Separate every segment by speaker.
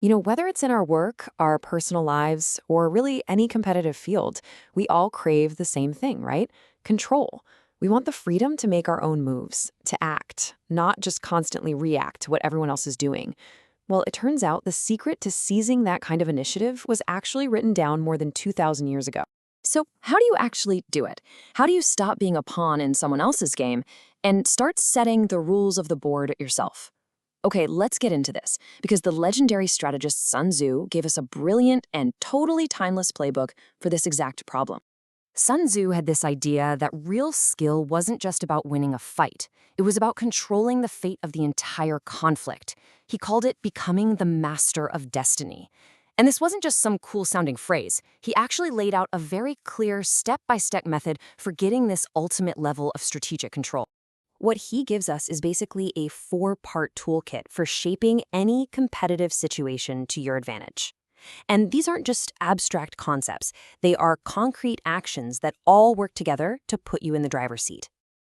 Speaker 1: Whether it's in our work, our personal lives, or really any competitive field, we all crave the same thing, right? Control. We want the freedom to make our own moves, to act, not just constantly react to what everyone else is doing. Well, it turns out the secret to seizing that kind of initiative was actually written down more than 2,000 years ago.
Speaker 2: So, how do you actually do it? How do you stop being a pawn in someone else's game and start setting the rules of the board yourself? Okay, let's get into this, because the legendary strategist Sun Tzu gave us a brilliant and totally timeless playbook for this exact problem. Sun Tzu had this idea that real skill wasn't just about winning a fight. It was about controlling the fate of the entire conflict. He called it becoming the master of destiny. And this wasn't just some cool-sounding phrase. He actually laid out a very clear step-by-step method for getting this ultimate level of strategic control. What he gives us is basically a 4-part toolkit for shaping any competitive situation to your advantage. And these aren't just abstract concepts. They are concrete actions that all work together to put you in the driver's seat.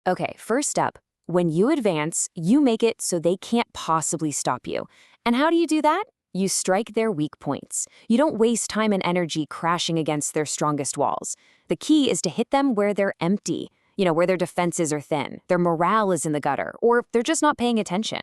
Speaker 2: Okay, first up, when you advance, you make it so they can't possibly stop you. And how do you do that? You strike their weak points. You don't waste time and energy crashing against their strongest walls. The key is to hit them where they're empty, where their defenses are thin, their morale is in the gutter, or they're just not paying attention.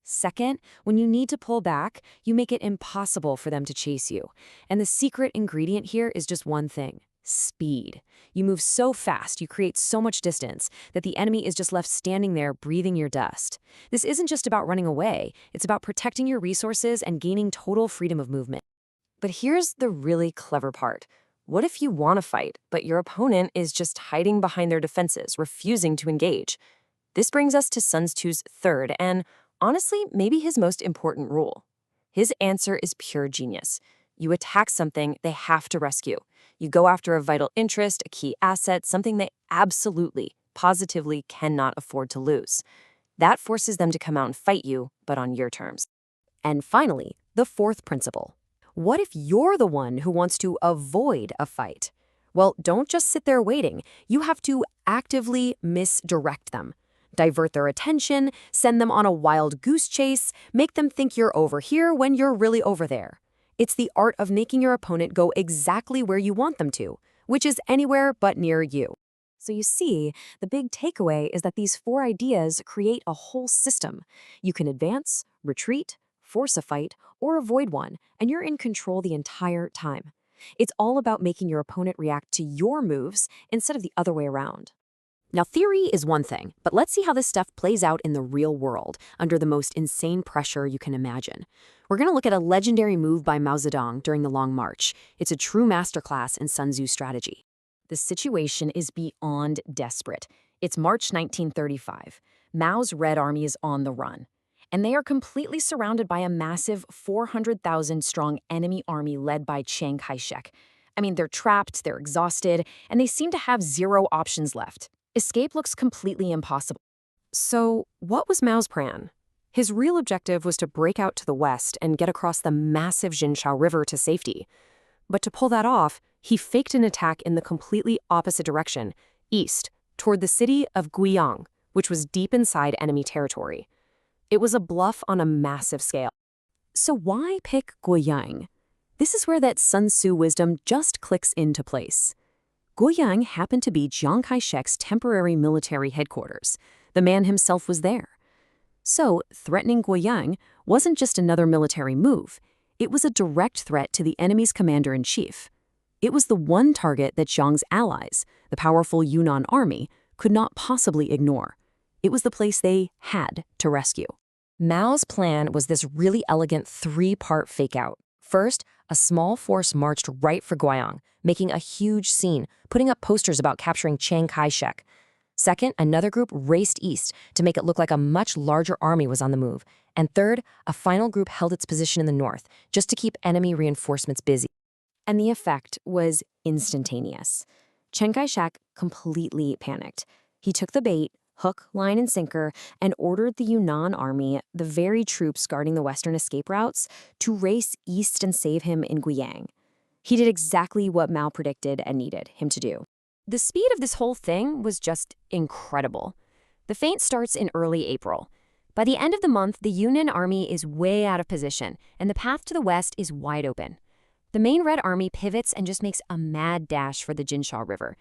Speaker 2: Second, when you need to pull back, you make it impossible for them to chase you. And the secret ingredient here is just one thing: speed. You move so fast, you create so much distance, that the enemy is just left standing there breathing your dust. This isn't just about running away, it's about protecting your resources and gaining total freedom of movement. But here's the really clever part. What if you want to fight, but your opponent is just hiding behind their defenses, refusing to engage? This brings us to Sun Tzu's third and, honestly, maybe his most important rule. His answer is pure genius. You attack something they have to rescue. You go after a vital interest, a key asset, something they absolutely, positively cannot afford to lose. That forces them to come out and fight you, but on your terms. And finally, the fourth principle. What if you're the one who wants to avoid a fight? Well, don't just sit there waiting. You have to actively misdirect them. Divert their attention, send them on a wild goose chase, make them think you're over here when you're really over there. It's the art of making your opponent go exactly where you want them to, which is anywhere but near you. So you see, the big takeaway is that these 4 ideas create a whole system. You can advance, retreat, force a fight, or avoid one, and you're in control the entire time. It's all about making your opponent react to your moves instead of the other way around. Now, theory is one thing, but let's see how this stuff plays out in the real world, under the most insane pressure you can imagine. We're going to look at a legendary move by Mao Zedong during the Long March. It's a true masterclass in Sun Tzu strategy. The situation is beyond desperate. It's March 1935. Mao's Red Army is on the run, and they are completely surrounded by a massive 400,000-strong enemy army led by Chiang Kai-shek. I mean, they're trapped, they're exhausted, and they seem to have 0 options left. Escape looks completely impossible. So, what was Mao's plan? His real objective was to break out to the west and get across the massive Jinsha River to safety. But to pull that off, he faked an attack in the completely opposite direction, east, toward the city of Guiyang, which was deep inside enemy territory. It was a bluff on a massive scale. So why pick Guiyang? This is where that Sun Tzu wisdom just clicks into place. Guiyang happened to be Chiang Kai-shek's temporary military headquarters. The man himself was there. So, threatening Guiyang wasn't just another military move. It was a direct threat to the enemy's commander-in-chief. It was the one target that Zhang's allies, the powerful Yunnan army, could not possibly ignore. It was the place they had to rescue. Mao's plan was this really elegant 3-part fake-out. First, a small force marched right for Guiyang, making a huge scene, putting up posters about capturing Chiang Kai-shek. Second, another group raced east to make it look like a much larger army was on the move. And third, a final group held its position in the north, just to keep enemy reinforcements busy. And the effect was instantaneous. Chiang Kai-shek completely panicked. He took the bait, hook, line, and sinker, and ordered the Yunnan army, the very troops guarding the western escape routes, to race east and save him in Guiyang. He did exactly what Mao predicted and needed him to do. The speed of this whole thing was just incredible. The feint starts in early April. By the end of the month, the Union army is way out of position, and the path to the west is wide open. The main Red Army pivots and just makes a mad dash for the Jinsha River.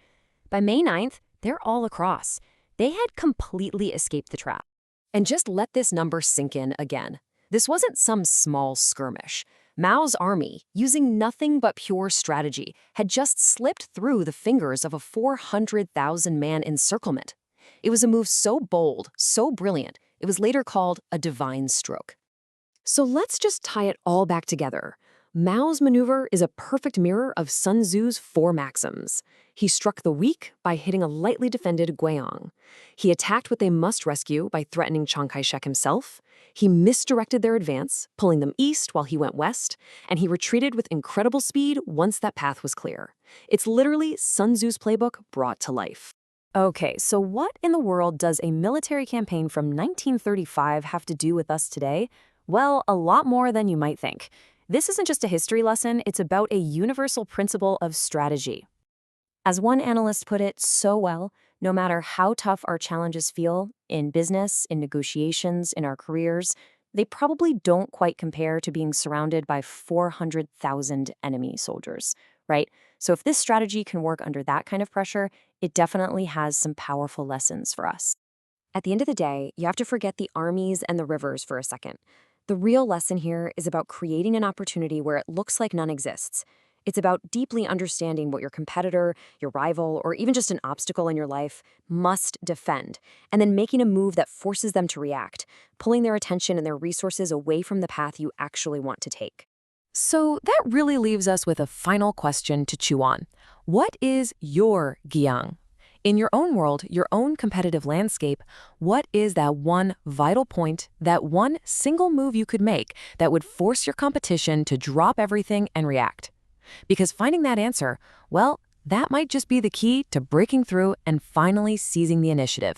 Speaker 2: By May 9th, they're all across. They had completely escaped the trap.
Speaker 1: And just let this number sink in again. This wasn't some small skirmish. Mao's army, using nothing but pure strategy, had just slipped through the fingers of a 400,000-man encirclement. It was a move so bold, so brilliant, it was later called a divine stroke. So let's just tie it all back together. Mao's maneuver is a perfect mirror of Sun Tzu's 4 maxims. He struck the weak by hitting a lightly defended Guiyang. He attacked what they must rescue by threatening Chiang Kai-shek himself. He misdirected their advance, pulling them east while he went west, and he retreated with incredible speed once that path was clear. It's literally Sun Tzu's playbook brought to life.
Speaker 2: Okay, so what in the world does a military campaign from 1935 have to do with us today? Well, a lot more than you might think. This isn't just a history lesson, it's about a universal principle of strategy. As one analyst put it so well, no matter how tough our challenges feel, in business, in negotiations, in our careers, they probably don't quite compare to being surrounded by 400,000 enemy soldiers, right? So if this strategy can work under that kind of pressure, it definitely has some powerful lessons for us. At the end of the day, you have to forget the armies and the rivers for a second. The real lesson here is about creating an opportunity where it looks like none exists. It's about deeply understanding what your competitor, your rival, or even just an obstacle in your life must defend, and then making a move that forces them to react, pulling their attention and their resources away from the path you actually want to take.
Speaker 1: So that really leaves us with a final question to chew on. What is your Guiyang? In your own world, your own competitive landscape, what is that one vital point, that one single move you could make that would force your competition to drop everything and react? Because finding that answer, well, that might just be the key to breaking through and finally seizing the initiative.